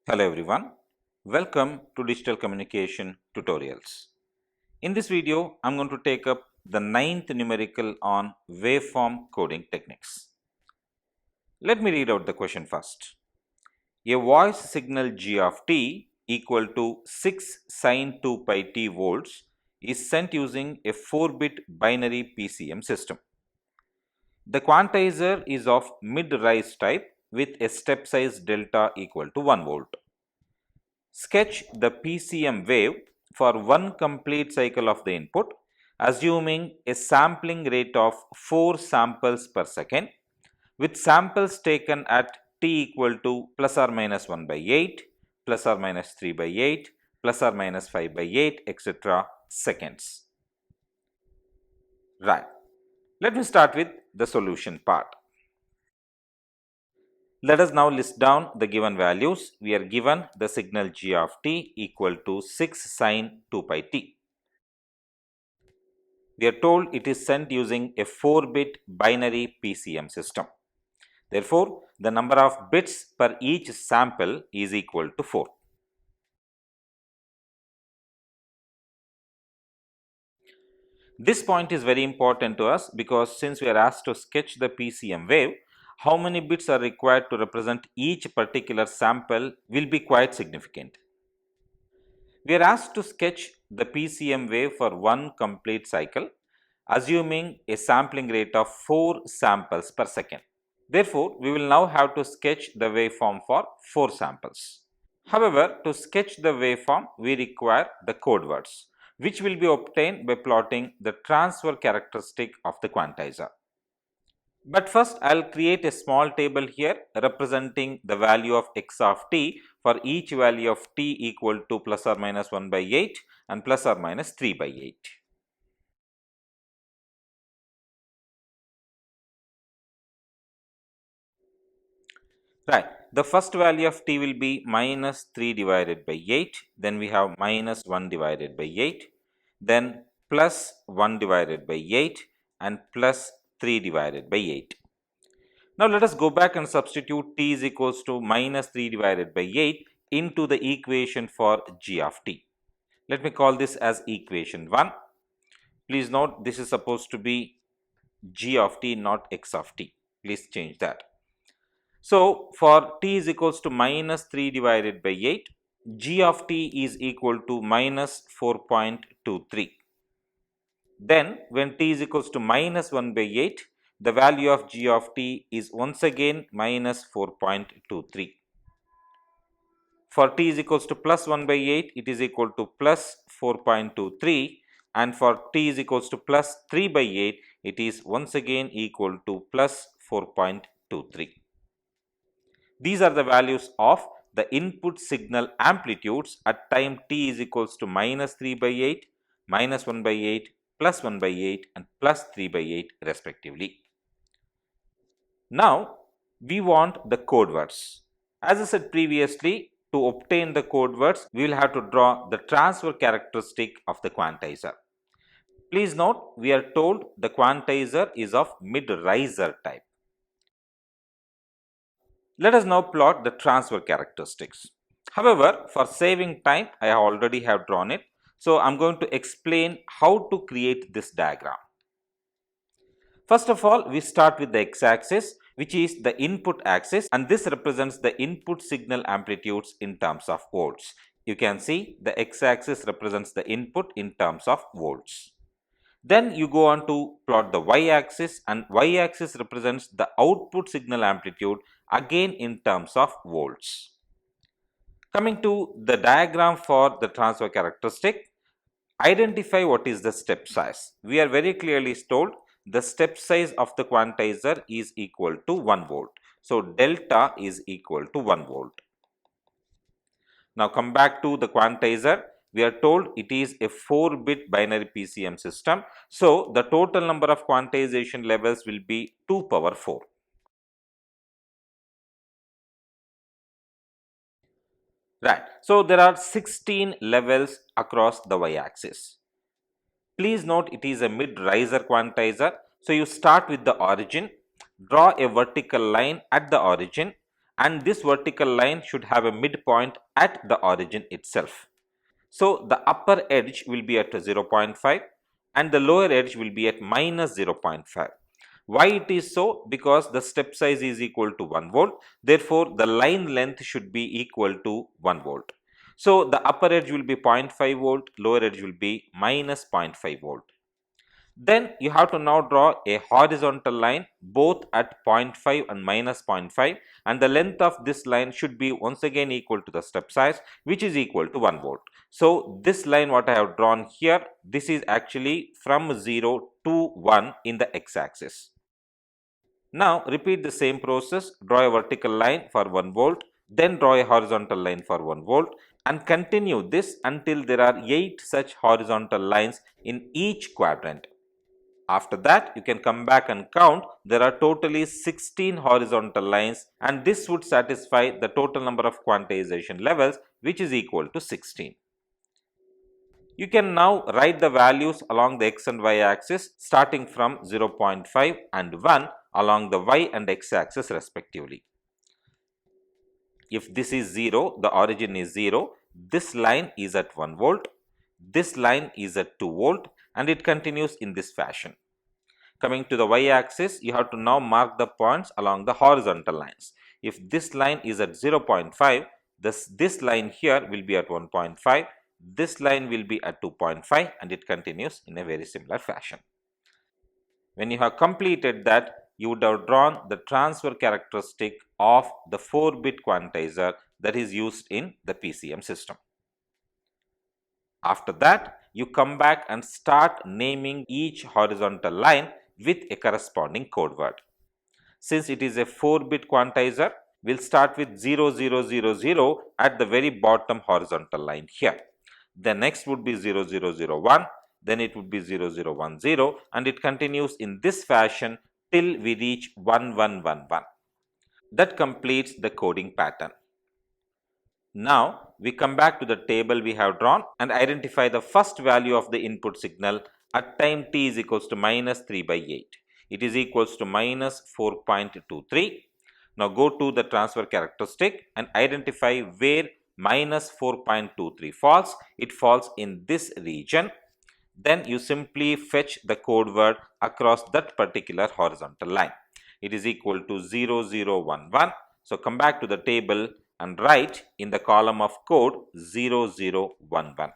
Hello everyone, welcome to Digital Communication Tutorials. In this video, I am going to take up the 9th numerical on waveform coding techniques. Let me read out the question first. A voice signal g of t equal to 6 sine 2 pi t volts is sent using a 4-bit binary PCM system. The quantizer is of mid-rise type with a step size delta equal to 1 volt. Sketch the Pcm wave for one complete cycle of the input, assuming a sampling rate of 4 samples per second, with samples taken at t equal to plus or minus 1 by 8, plus or minus 3 by 8, plus or minus 5 by 8, etc. seconds. Right. Let me start with the solution part. Let us now list down the given values. We are given the signal g of t equal to 6 sine 2 pi t. We are told it is sent using a 4-bit binary PCM system. Therefore, the number of bits per each sample is equal to 4. This point is very important to us because since we are asked to sketch the PCM wave, how many bits are required to represent each particular sample will be quite significant. We are asked to sketch the PCM wave for one complete cycle, assuming a sampling rate of 4 samples per second. Therefore, we will now have to sketch the waveform for 4 samples. However, to sketch the waveform, we require the code words, which will be obtained by plotting the transfer characteristic of the quantizer. But first, I will create a small table here representing the value of x of t for each value of t equal to plus or minus 1 by 8 and plus or minus 3 by 8. Right. The first value of t will be minus 3 divided by 8. Then we have minus 1 divided by 8. Then plus 1 divided by 8 and plus 3 divided by 8. Now let us go back and substitute t is equals to minus 3 divided by 8 into the equation for g of t. Let me call this as equation 1. Please note this is supposed to be g of t, not x of t. Please change that. So, for t is equals to minus 3 divided by 8, g of t is equal to minus 4.23. Then, when t is equals to minus 1 by 8, the value of g of t is once again minus 4.23. For t is equals to plus 1 by 8, it is equal to plus 4.23, and for t is equals to plus 3 by 8, it is once again equal to plus 4.23. These are the values of the input signal amplitudes at time t is equals to minus 3 by 8, minus 1 by 8, plus 1 by 8 and plus 3 by 8 respectively. Now, we want the code words. As I said previously, to obtain the code words, we will have to draw the transfer characteristic of the quantizer. Please note, we are told the quantizer is of mid-riser type. Let us now plot the transfer characteristics. However, for saving time, I already have drawn it. So, I am going to explain how to create this diagram. First of all, we start with the x-axis, which is the input axis, and this represents the input signal amplitudes in terms of volts. You can see the x-axis represents the input in terms of volts. Then you go on to plot the y-axis, and y-axis represents the output signal amplitude again in terms of volts. Coming to the diagram for the transfer characteristic, identify what is the step size. We are very clearly told the step size of the quantizer is equal to 1 volt. So, delta is equal to 1 volt. Now, come back to the quantizer. We are told it is a 4-bit binary PCM system. So, the total number of quantization levels will be 2 power 4. Right. So, there are 16 levels across the y-axis. Please note it is a mid-riser quantizer. So, you start with the origin, draw a vertical line at the origin and this vertical line should have a midpoint at the origin itself. So the upper edge will be at 0.5 and the lower edge will be at minus 0.5. Why it is so? Because the step size is equal to 1 volt. Therefore, the line length should be equal to 1 volt. So the upper edge will be 0.5 volt, lower edge will be minus 0.5 volt. Then you have to now draw a horizontal line both at 0.5 and minus 0.5, and the length of this line should be once again equal to the step size, which is equal to 1 volt. So this line what I have drawn here, this is actually from 0 to 1 in the x-axis. Now repeat the same process, draw a vertical line for 1 volt, then draw a horizontal line for 1 volt, and continue this until there are 8 such horizontal lines in each quadrant. After that, you can come back and count. There are totally 16 horizontal lines, and this would satisfy the total number of quantization levels, which is equal to 16. You can now write the values along the x and y axis starting from 0.5 and 1 along the y and x axis respectively. If this is 0, the origin is 0, this line is at 1 volt, this line is at 2 volt, and it continues in this fashion. Coming to the y axis, you have to now mark the points along the horizontal lines. If this line is at 0.5, this line here will be at 1.5, this line will be at 2.5, and it continues in a very similar fashion. When you have completed that, you would have drawn the transfer characteristic of the 4-bit quantizer that is used in the PCM system. After that, you come back and start naming each horizontal line with a corresponding code word. Since it is a 4-bit quantizer, we will start with 0000 at the very bottom horizontal line here. The next would be 0001, then it would be 0010, and it continues in this fashion till we reach 1111. That completes the coding pattern. Now we come back to the table we have drawn and identify the first value of the input signal at time t is equals to minus 3 by 8. It is equals to minus 4.23. Now go to the transfer characteristic and identify where minus 4.23 falls. It falls in this region. Then you simply fetch the code word across that particular horizontal line. It is equal to 0011. So come back to the table and write in the column of code 0011.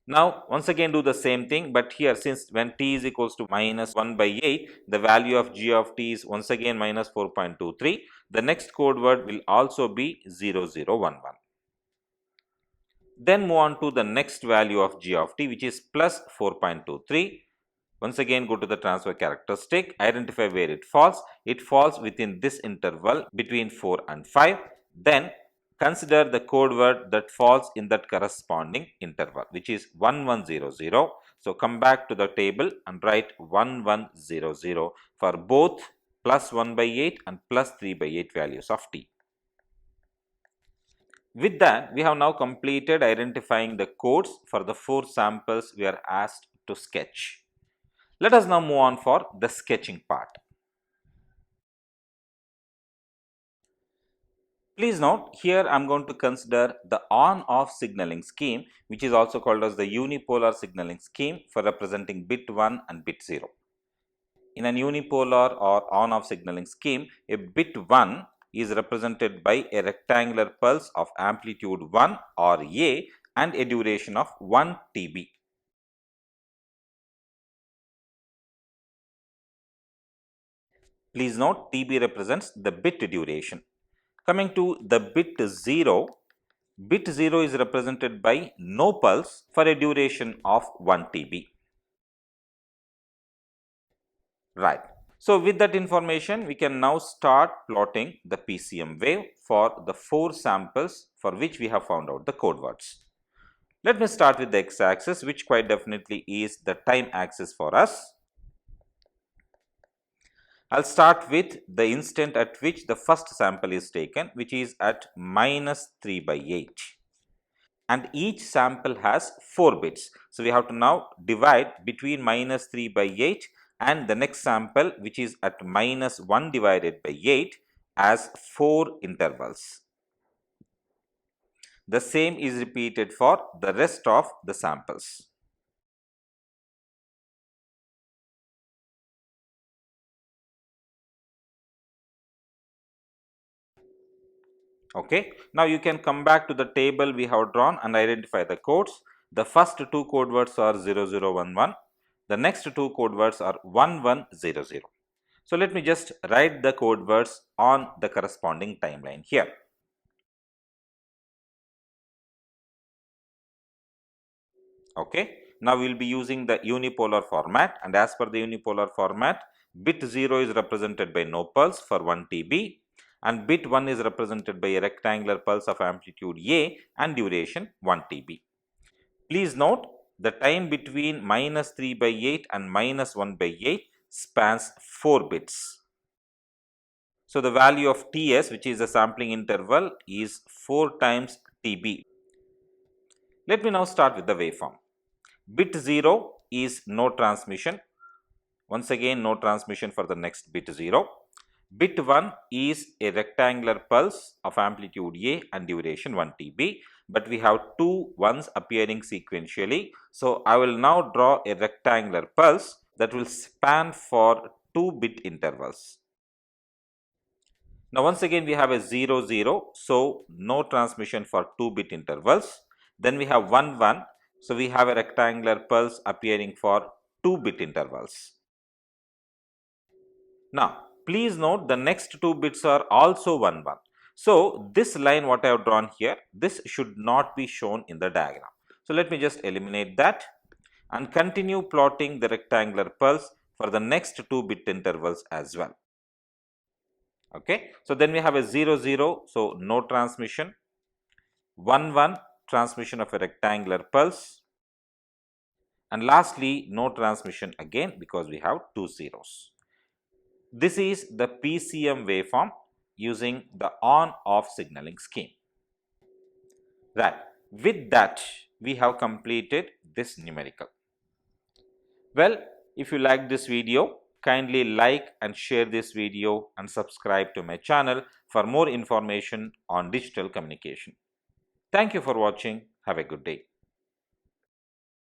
Now once again do the same thing, but here since when t is equals to minus 1 by 8, the value of g of t is once again minus 4.23. The next code word will also be 0011. Then move on to the next value of g of t, which is plus 4.23. Once again go to the transfer characteristic, identify where it falls. It falls within this interval between 4 and 5. Then consider the code word that falls in that corresponding interval, which is 1100. So come back to the table and write 1100 for both plus 1 by 8 and plus 3 by 8 values of t. With that, we have now completed identifying the codes for the 4 samples we are asked to sketch. Let us now move on for the sketching part. Please note, here I am going to consider the on-off signaling scheme, which is also called as the unipolar signaling scheme for representing bit 1 and bit 0. In an unipolar or on-off signaling scheme, a bit 1 is represented by a rectangular pulse of amplitude 1 or A and a duration of 1 TB. Please note, TB represents the bit duration. Coming to the bit 0 is represented by no pulse for a duration of 1 TB. Right. So with that information, we can now start plotting the PCM wave for the 4 samples for which we have found out the code words. Let me start with the x-axis, which quite definitely is the time axis for us. I'll start with the instant at which the first sample is taken, which is at minus 3 by 8. And each sample has 4 bits. So we have to now divide between minus 3 by 8 and the next sample, which is at minus 1 divided by 8. as 4 intervals. The same is repeated for the rest of the samples. Okay. Now you can come back to the table we have drawn and identify the codes. The first two code words are 0011. The next two code words are 1100. So let me just write the code words on the corresponding timeline here. Okay. Now we will be using the unipolar format, and as per the unipolar format, bit 0 is represented by no pulse for 1 TB, and bit 1 is represented by a rectangular pulse of amplitude A and duration 1 TB. Please note the time between -3 by 8 and -1 by 8 spans 4 bits. So the value of Ts, which is the sampling interval, is 4 times TB. Let me now start with the waveform. Bit 0 is no transmission. Once again, no transmission for the next bit 0. Bit 1 is a rectangular pulse of amplitude A and duration 1 TB, but we have two ones appearing sequentially. So I will now draw a rectangular pulse that will span for 2 bit intervals. Now once again we have a 0 0, so no transmission for 2 bit intervals. Then we have 1 1, so we have a rectangular pulse appearing for 2 bit intervals. Now please note the next 2 bits are also 1 1. So this line what I have drawn here, this should not be shown in the diagram. So let me just eliminate that and continue plotting the rectangular pulse for the next 2 bit intervals as well. Okay. So then we have a 0 0, so no transmission, 1 1 transmission of a rectangular pulse, and lastly no transmission again because we have two zeros. This is the Pcm waveform using the on-off signaling scheme. Right. With that, we have completed this numerical. Well, if you like this video, kindly like and share this video and subscribe to my channel for more information on digital communication. Thank you for watching. Have a good day.